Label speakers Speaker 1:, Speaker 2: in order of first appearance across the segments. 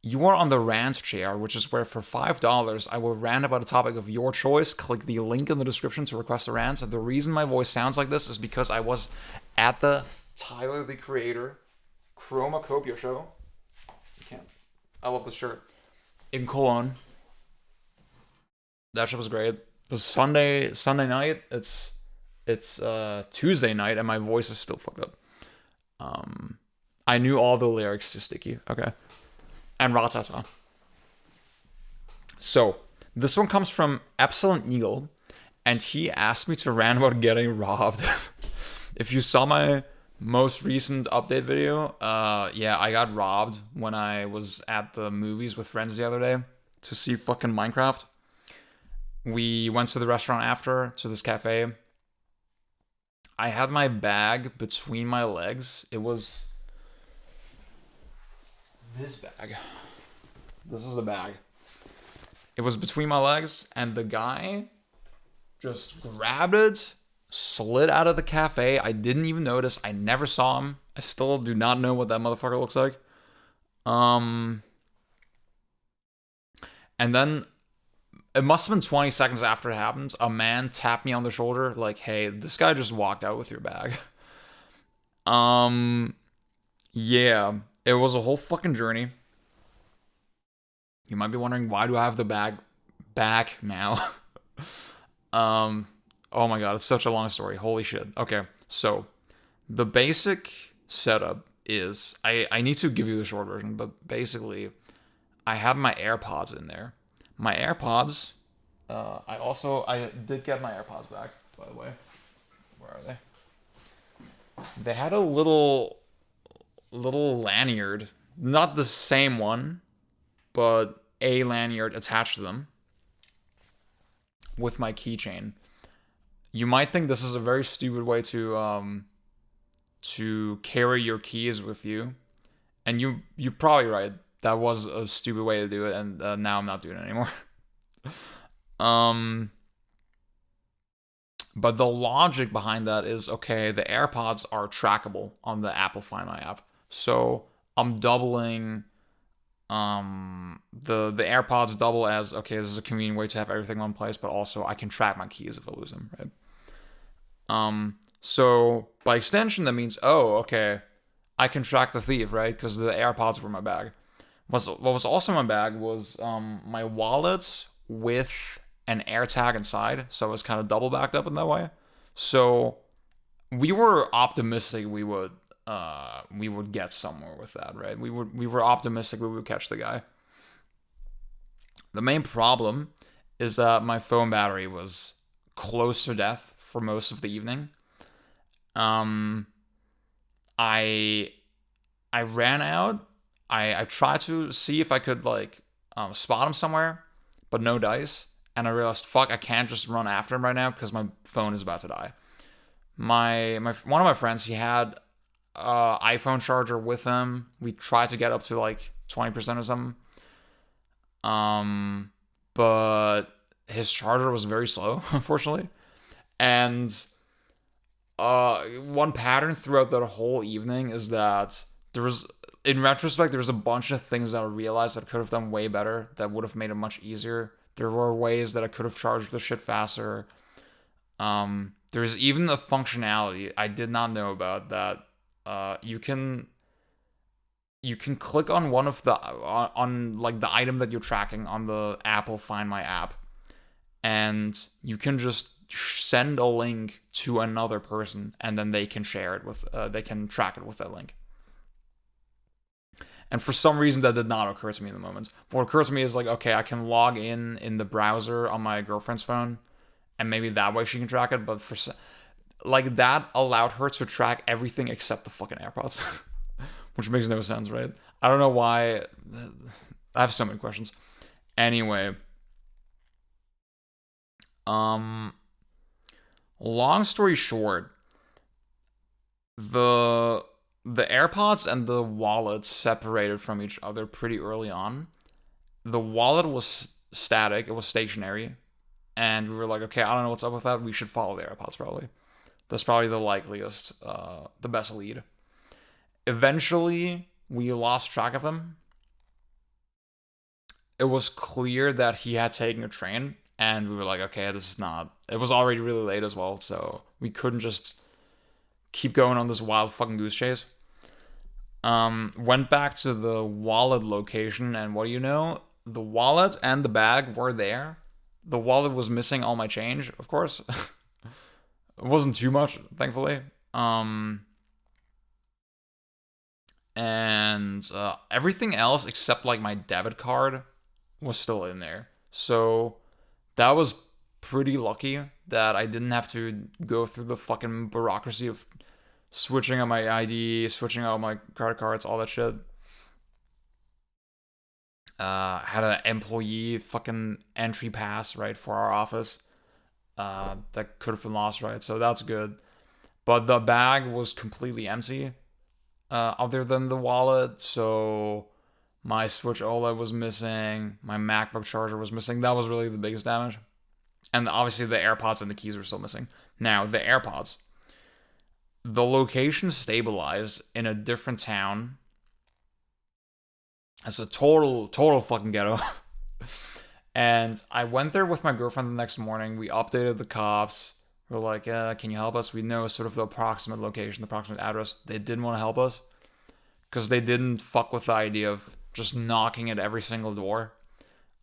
Speaker 1: You are on the rant chair, which is where for $5 I will rant about a topic of your choice. Click the link in the description to request a rant. The reason my voice sounds like this is because I was at the Tyler the Creator Chromacopia show. You can't. I love this shirt. In Cologne. That shit was great. It was Sunday night. It's Tuesday night and my voice is still fucked up. I knew all the lyrics to Sticky. Okay. And Ratata. So, this one comes from Epsilon Eagle, and he asked me to rant about getting robbed. If you saw my most recent update video, yeah, I got robbed when I was at the movies with friends the other day to see fucking Minecraft. We went to the restaurant after, to this cafe. I had my bag between my legs. It was this bag. This is the bag. It was between my legs, and the guy just grabbed it, slid out of the cafe. I didn't even notice. I never saw him. I still do not know what that motherfucker looks like. And then it must have been 20 seconds after it happened. A man tapped me on the shoulder, like, "Hey, this guy just walked out with your bag." Um, yeah, it was a whole fucking journey. You might be wondering, why do I have the bag back now? um, oh my god, it's such a long story. Holy shit. Okay, so the basic setup is I need to give you the short version, but basically I have my AirPods in there. My AirPods. I did get my AirPods back, by the way. Where are they? They had a little lanyard, not the same one, but a lanyard attached to them with my keychain. You might think this is a very stupid way to carry your keys with you, and you're probably right. That was a stupid way to do it, and now I'm not doing it anymore. um, but the logic behind that is, okay, the AirPods are trackable on the Apple Find My app, so I'm doubling the AirPods double as, okay, this is a convenient way to have everything in one place, but also I can track my keys if I lose them, right? So by extension that means, oh, okay, I can track the thief, right? Because the AirPods were in my bag. What was also in my bag was my wallet with an AirTag inside, so it was kind of double backed up in that way. So we were optimistic we would get somewhere with that, right? We were optimistic we would catch the guy. The main problem is that my phone battery was close to death for most of the evening. Um, I I ran out. I tried to see if I could like spot him somewhere, but no dice. And I realized, fuck, I can't just run after him right now because my phone is about to die. My one of my friends, he had iPhone charger with him. We tried to get up to like 20% or something. Um, but his charger was very slow, unfortunately. And one pattern throughout that whole evening is that there was, in retrospect, there was a bunch of things that I realized that I could have done way better that would have made it much easier. There were ways that I could have charged the shit faster. There's even a functionality I did not know about that you can click on one of the on like the item that you're tracking on the Apple Find My app, and you can just send a link to another person, and then they can share it with they can track it with that link. And for some reason that did not occur to me in the moment. What occurs to me is like, okay, I can log in the browser on my girlfriend's phone, and maybe that way she can track it. But like that allowed her to track everything except the fucking AirPods, which makes no sense, right? I don't know why. I have so many questions. Anyway, um, long story short, the the AirPods and the wallet separated from each other pretty early on. The wallet was static; it was stationary, and we were like, okay, I don't know what's up with that. We should follow the AirPods probably. That's probably the likeliest, the best lead. Eventually, we lost track of him. it was clear that he had taken a train, and we were like, okay, this is not. It was already really late as well, so we couldn't just keep going on this wild fucking goose chase. Went back to the wallet location, and what do you know? The wallet and the bag were there. The wallet was missing all my change, of course. It wasn't too much, thankfully. And everything else except like my debit card was still in there. So that was pretty lucky that I didn't have to go through the fucking bureaucracy of switching out my ID, switching out my credit cards, all that shit. Had an employee fucking entry pass, right, for our office. That could have been lost, right? So that's good. But the bag was completely empty, other than the wallet. So my Switch OLED was missing. My MacBook charger was missing. That was really the biggest damage. And obviously the AirPods and the keys were still missing. Now, the AirPods. The location stabilized in a different town. It's a total fucking ghetto. And I went there with my girlfriend the next morning. We updated the cops. We're like, can you help us? We know sort of the approximate location, the approximate address. They didn't want to help us because they didn't fuck with the idea of just knocking at every single door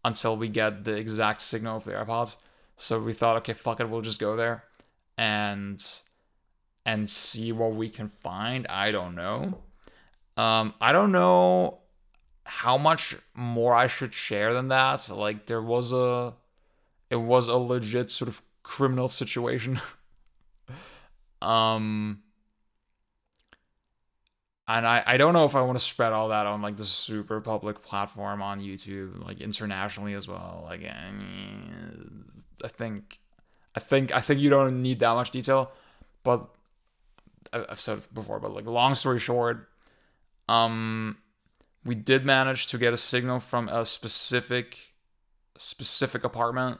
Speaker 1: until we get the exact signal of the AirPods. So we thought, okay, fuck it, we'll just go there and see what we can find. I don't know. I don't know how much more I should share than that. Like it was a legit sort of criminal situation. um and I don't know if I want to spread all that on like the super public platform on YouTube, like internationally as well. Like I think you don't need that much detail, but I've said it before, but like long story short, we did manage to get a signal from a specific apartment.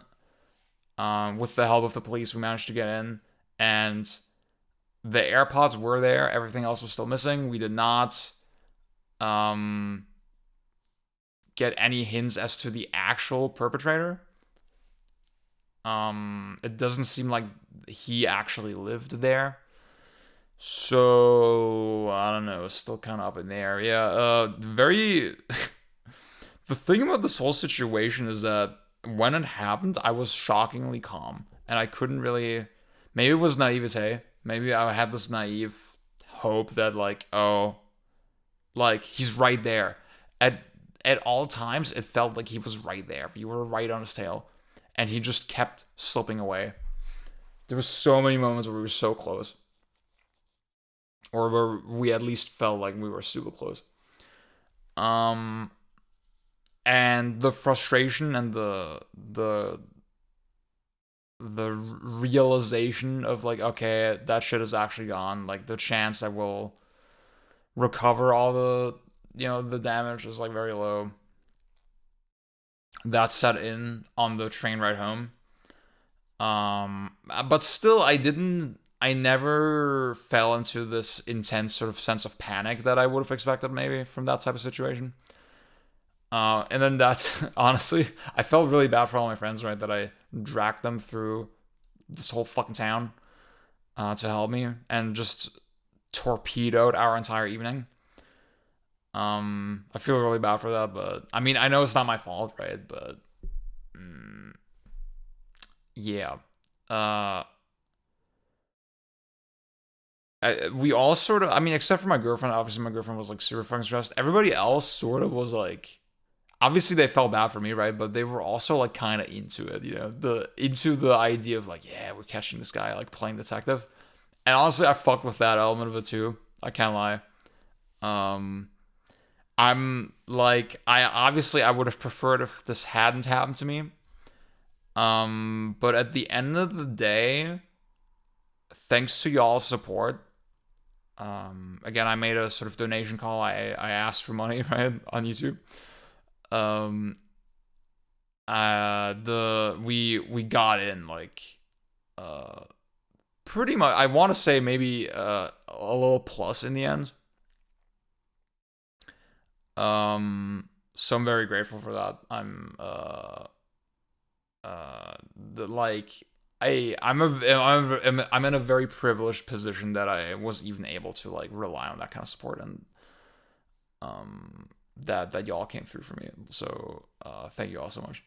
Speaker 1: With the help of the police, we managed to get in, and the AirPods were there. Everything else was still missing. We did not get any hints as to the actual perpetrator. It doesn't seem like he actually lived there. So I don't know. It's still kind of up in the air. Yeah. Very. The thing about this whole situation is that when it happened, I was shockingly calm, and I couldn't really. Maybe it was naivete. Maybe I had this naive hope that like, oh, like he's right there. At all times, it felt like he was right there. You were right on his tail, and he just kept slipping away. There were so many moments where we were so close, or where we at least felt like we were super close. And the frustration and the realization of like, okay, that shit is actually gone. Like the chance that we'll recover all the the damage is like very low. That set in on the train ride home. But still, I never fell into this intense sort of sense of panic that I would have expected maybe from that type of situation. And then that's honestly, I felt really bad for all my friends, right? That I dragged them through this whole fucking town to help me and just torpedoed our entire evening. I feel really bad for that, but I mean, I know it's not my fault, right? But yeah. We all sort of, I mean, except for my girlfriend, obviously my girlfriend was like super fucking stressed. Everybody else sort of was like, obviously they felt bad for me, right? But they were also like kind of into it, into the idea of like, yeah, we're catching this guy, like playing detective. And honestly, I fucked with that element of it too. I can't lie. I'm like, I would have preferred if this hadn't happened to me. But at the end of the day, thanks to y'all's support. Again, I made a sort of donation call. I asked for money, right, on YouTube. We got in like pretty much, I want to say maybe a little plus in the end. So I'm very grateful for that. The, like I'm in a very privileged position that I was even able to like rely on that kind of support, and that y'all came through for me. So thank you all so much.